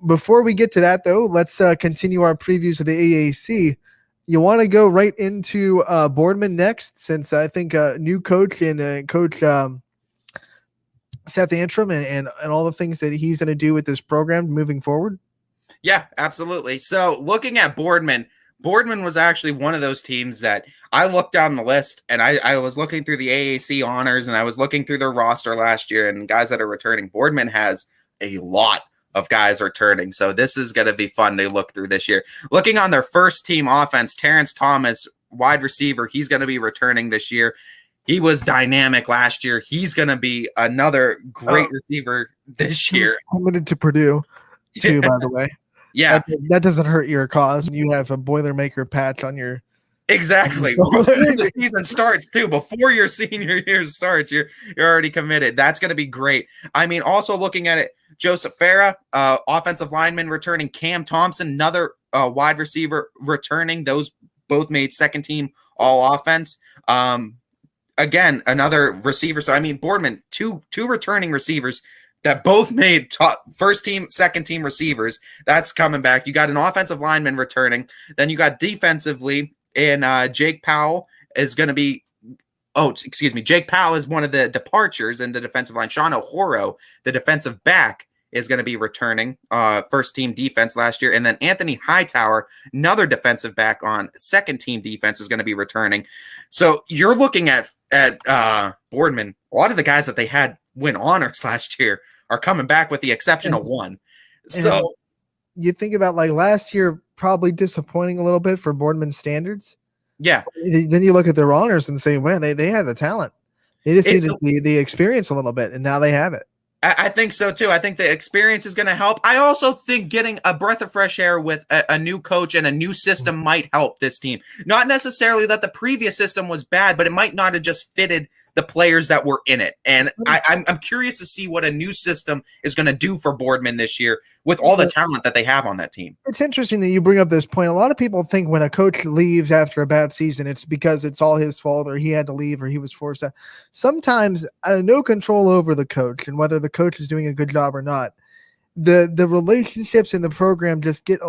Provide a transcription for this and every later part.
before we get to that, though, let's continue our previews of the AAC. You want to go right into Boardman next, since I think new coach and coach Seth Antram and all the things that he's going to do with this program moving forward? Yeah, absolutely. So looking at Boardman was actually one of those teams that I looked down the list, and I was looking through the AAC honors, and I was looking through their roster last year and guys that are returning. Boardman has a lot of guys returning, so this is going to be fun to look through this year. Looking on their first team offense, Terrence Thomas, wide receiver, he's going to be returning this year. He was dynamic last year. He's going to be another great receiver this year. Committed to Purdue, too, by the way. Yeah. That doesn't hurt your cause. You have a Boilermaker patch on your... Exactly. Before the season starts, too. Before your senior year starts, you're already committed. That's going to be great. I mean, also looking at it, Joseph Farah, offensive lineman returning. Cam Thompson, another wide receiver returning. Those both made second team all offense. Again, another receiver. So, I mean, Boardman, two returning receivers that both made first team, second team receivers. That's coming back. You got an offensive lineman returning. Then you got defensively, and Jake Powell is going to be Jake Powell is one of the departures in the defensive line. Sean O'Horo, the defensive back, is going to be returning first team defense last year. And then Anthony Hightower, another defensive back on second team defense, is going to be returning. So you're looking at Boardman. A lot of the guys that they had win honors last year are coming back, with the exception of one. So you think about, like, last year, probably disappointing a little bit for Boardman standards. Yeah. Then you look at their honors and say, man, they had the talent. They just needed the experience a little bit, and now they have it. I think so, too. I think the experience is going to help. I also think getting a breath of fresh air with a new coach and a new system might help this team. Not necessarily that the previous system was bad, but it might not have just fitted the players that were in it. And I'm curious to see what a new system is going to do for Boardman this year with all the talent that they have on that team. It's interesting that you bring up this point. A lot of people think when a coach leaves after a bad season, it's because it's all his fault, or he had to leave, or he was forced to. Sometimes no control over the coach and whether the coach is doing a good job or not. The relationships in the program just get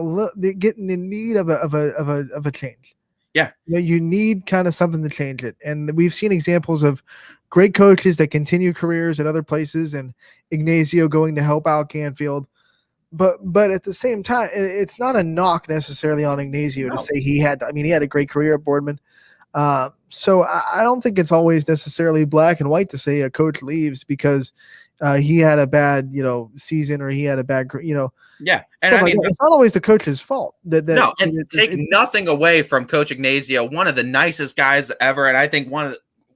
getting in need of a change. Yeah. You need kind of something to change it. And we've seen examples of great coaches that continue careers at other places, and Ignacio going to help out Canfield. But at the same time, it's not a knock necessarily on Ignacio to say he had a great career at Boardman. So I don't think it's always necessarily black and white to say a coach leaves because he had a bad, season, or he had a bad, Yeah. And I mean, it's not always the coach's fault. Take nothing away from Coach Ignacio, one of the nicest guys ever. And I think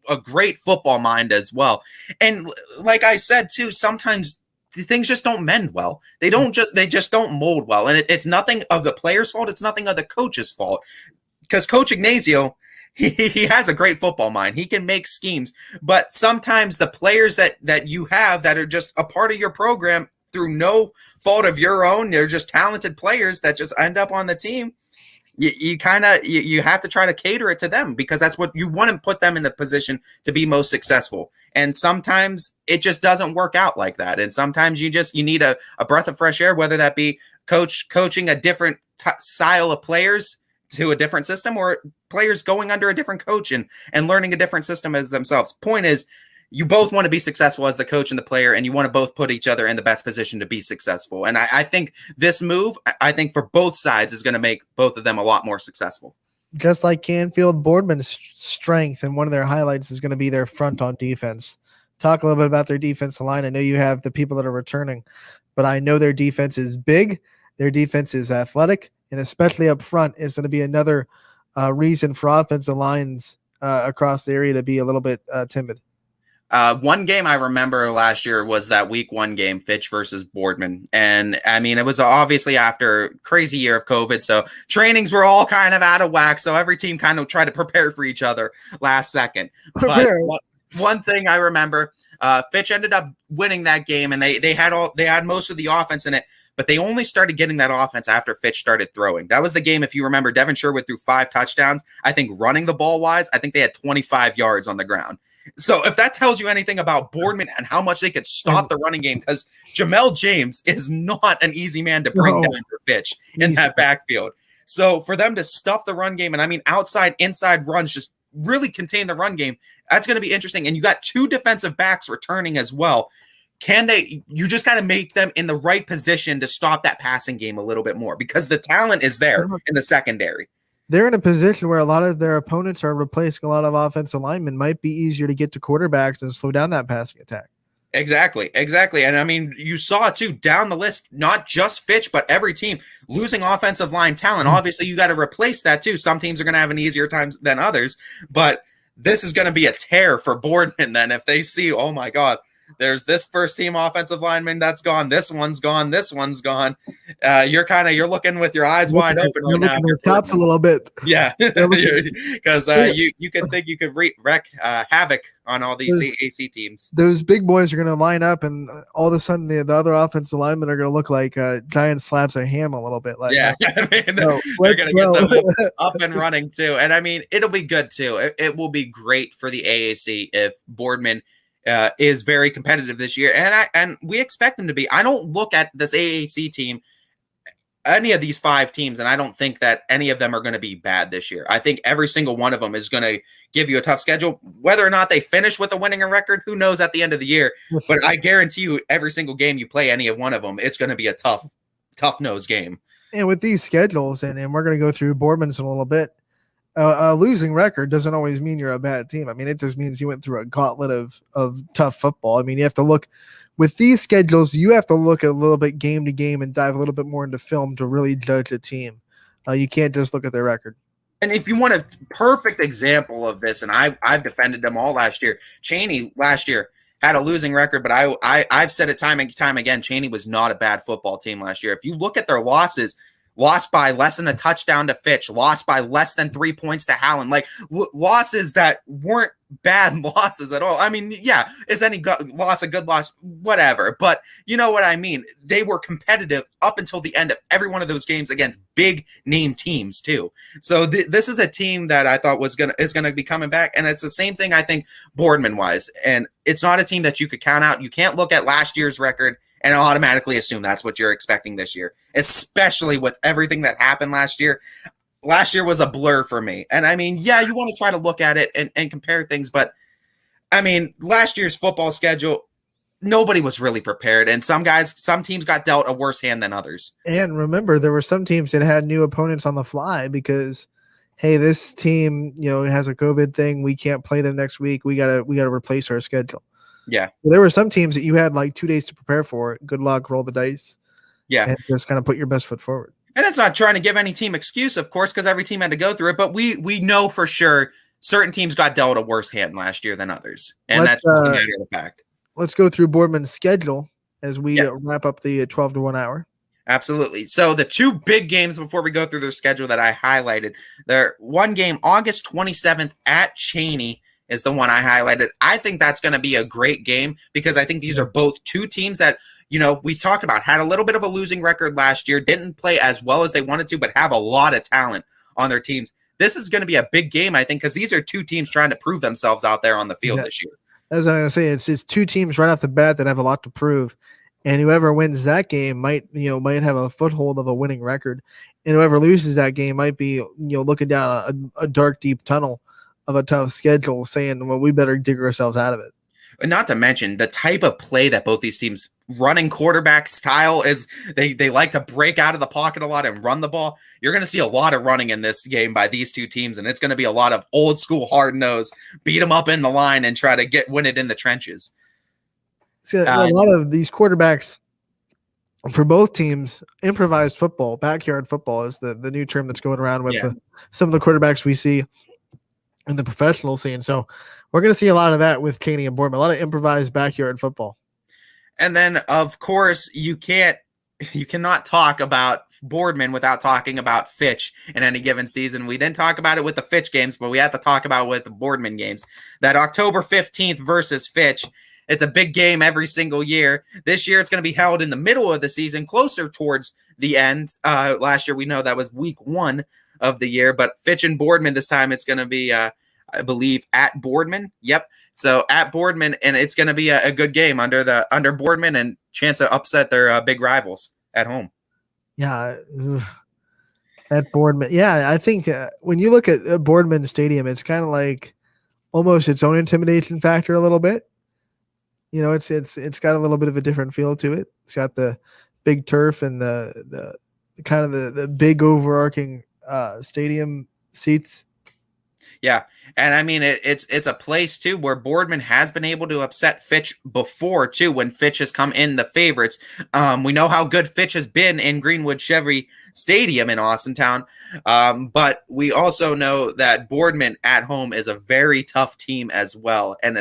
a great football mind as well. And like I said, too, sometimes things just don't mend well. They just don't mold well. And it's nothing of the player's fault. It's nothing of the coach's fault, because Coach Ignacio, he has a great football mind. He can make schemes, but sometimes the players that you have that are just a part of your program through no fault of your own, they're just talented players that just end up on the team. You have to try to cater it to them, because that's what you want to put them in the position to be most successful. And sometimes it just doesn't work out like that. And sometimes you need a breath of fresh air, whether that be coaching a different style of players to a different system, or players going under a different coach and learning a different system as themselves. Point is, you both want to be successful as the coach and the player, and you want to both put each other in the best position to be successful. And I think this move, for both sides, is going to make both of them a lot more successful. Just like Canfield, Boardman's strength and one of their highlights is going to be their front on defense. Talk a little bit about their defensive line. I know you have the people that are returning, but I know their defense is big. Their defense is athletic, and especially up front is going to be another reason for offensive lines across the area to be a little bit timid. One game I remember last year was that week 1 game, Fitch versus Boardman. And I mean, it was obviously after a crazy year of COVID. So trainings were all kind of out of whack. So every team kind of tried to prepare for each other last second. But one thing I remember, Fitch ended up winning that game, and they had most of the offense in it, but they only started getting that offense after Fitch started throwing. That was the game, if you remember, Devin Sherwood threw 5 touchdowns. I think running the ball wise, I think they had 25 yards on the ground. So if that tells you anything about Boardman and how much they could stop the running game, because Jamel James is not an easy man to bring down for Fitch in that backfield. So for them to stuff the run game, and I mean outside, inside runs, just really contain the run game, that's going to be interesting. And you got 2 defensive backs returning as well. You just got to make them in the right position to stop that passing game a little bit more, because the talent is there in the secondary. They're in a position where a lot of their opponents are replacing a lot of offensive linemen. Might be easier to get to quarterbacks and slow down that passing attack. Exactly. And I mean, you saw too down the list, not just Fitch, but every team losing offensive line talent. Obviously, you got to replace that too. Some teams are going to have an easier time than others, but this is going to be a tear for Boardman then if they see, oh my God, there's this first team offensive lineman that's gone. This one's gone. This one's gone. You're looking with your eyes wide open right now. Your tops a little bit. Yeah, because you could think you could wreak havoc on all these AAC teams. Those big boys are going to line up, and all of a sudden the other offensive linemen are going to look like giant slabs of ham a little bit. Like I mean, they're going to get them up and running too. And I mean, it'll be good too. It will be great for the AAC if Boardman is very competitive this year, and we expect them to be. I don't look at this AAC team, any of these 5 teams, and I don't think that any of them are going to be bad this year. I think every single one of them is going to give you a tough schedule. Whether or not they finish with a winning record, who knows at the end of the year. But I guarantee you, every single game you play any of one of them, it's going to be a tough nose game. And with these schedules, and we're going to go through Boardman's in a little bit, a losing record doesn't always mean you're a bad team. I mean, it just means you went through a gauntlet of tough football. I mean, you have to look with these schedules, you have to look at a little bit game to game and dive a little bit more into film to really judge a team. You can't just look at their record. And if you want a perfect example of this, and I've defended them all last year, Cheney last year had a losing record, but I've said it time and time again, Cheney was not a bad football team last year. If you look at their losses, lost by less than a touchdown to Fitch, lost by less than 3 points to Howland, like losses that weren't bad losses at all. I mean, yeah, is any loss a good loss? Whatever. But you know what I mean? They were competitive up until the end of every one of those games against big name teams too. So this is a team that I thought is going to be coming back. And it's the same thing, I think, Boardman wise. And it's not a team that you could count out. You can't look at last year's record and automatically assume that's what you're expecting this year, especially with everything that happened last year. Last year was a blur for me. And I mean, yeah, you want to try to look at it and compare things, but I mean, last year's football schedule, nobody was really prepared. And some teams got dealt a worse hand than others. And remember, there were some teams that had new opponents on the fly because, hey, this team, has a COVID thing. We can't play them next week. We gotta replace our schedule. Yeah. There were some teams that you had like 2 days to prepare for. Good luck, roll the dice. Yeah. And just kind of put your best foot forward. And it's not trying to give any team excuse, of course, because every team had to go through it. But we know for sure certain teams got dealt a worse hand last year than others. And that's just a matter of the fact. Let's go through Boardman's schedule as we wrap up the 12 to 1 hour. Absolutely. So the 2 big games before we go through their schedule that I highlighted, their one game, August 27th at Cheney, is the one I highlighted. I think that's going to be a great game because I think these are both 2 teams that, we talked about, had a little bit of a losing record last year, didn't play as well as they wanted to, but have a lot of talent on their teams. This is going to be a big game, I think, because these are 2 teams trying to prove themselves out there on the field this year. As I'm going to say, it's 2 teams right off the bat that have a lot to prove. And whoever wins that game might have a foothold of a winning record. And whoever loses that game might be, looking down a dark, deep tunnel of a tough schedule saying, well, we better dig ourselves out of it. And not to mention the type of play that both these teams running quarterback style is they like to break out of the pocket a lot and run the ball. You're going to see a lot of running in this game by these 2 teams. And it's going to be a lot of old school hard nose, beat them up in the line and try to win it in the trenches. So a lot of these quarterbacks for both teams, improvised football, backyard football is the new term that's going around with some of the quarterbacks we see in the professional scene. So we're going to see a lot of that with Cheney and Boardman, a lot of improvised backyard football. And then, of course, you cannot talk about Boardman without talking about Fitch in any given season. We didn't talk about it with the Fitch games, but we have to talk about it with the Boardman games. That October 15th versus Fitch, it's a big game every single year. This year, it's going to be held in the middle of the season, closer towards the end. Last year, we know that was week 1 of the year, but Fitch and Boardman this time, it's going to be I believe, at Boardman. Yep. So at Boardman, and it's going to be a good game under Boardman, and chance to upset their big rivals at home. Yeah. At Boardman. Yeah, I think when you look at Boardman Stadium, it's kind of like almost its own intimidation factor a little bit. You know, it's got a little bit of a different feel to it. It's got the big turf and the kind of the big overarching stadium seats. Yeah. And I mean, it's a place too where Boardman has been able to upset Fitch before too, when Fitch has come in the favorites. We know how good Fitch has been in Greenwood Chevy Stadium in Austintown. But we know that Boardman at home is a very tough team as well. And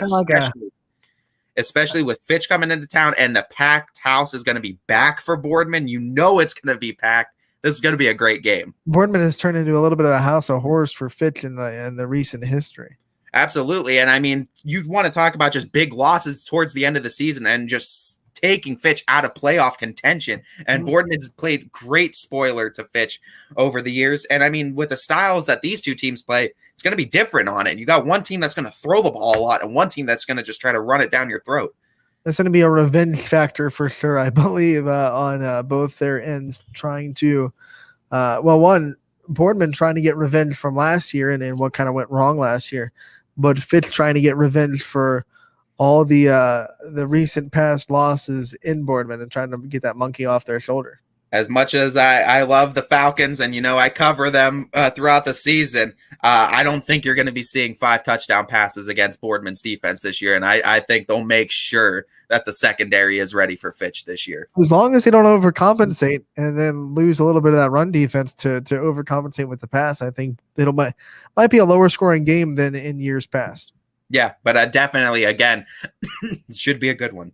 especially with Fitch coming into town, and the packed house is going to be back for Boardman. You know it's going to be packed. This is going to be a great game. Boardman has turned into a little bit of a house of horrors for Fitch in the recent history. Absolutely. And I mean, you want to talk about just big losses towards the end of the season and just taking Fitch out of playoff contention. And Boardman's played great spoiler to Fitch over the years. And I mean, with the styles that these two teams play, it's going to be different on it. You got one team that's going to throw the ball a lot and one team that's going to just try to run it down your throat. That's going to be a revenge factor for sure, I believe, on both their ends, trying to, Boardman trying to get revenge from last year and what kind of went wrong last year, but Fitch trying to get revenge for all the recent past losses in Boardman and trying to get that monkey off their shoulder. As much as I love the Falcons and, I cover them throughout the season, I don't think you're going to be seeing 5 touchdown passes against Boardman's defense this year. And I think they'll make sure that the secondary is ready for Fitch this year. As long as they don't overcompensate and then lose a little bit of that run defense to overcompensate with the pass, I think might be a lower scoring game than in years past. Yeah, but definitely, again, should be a good one.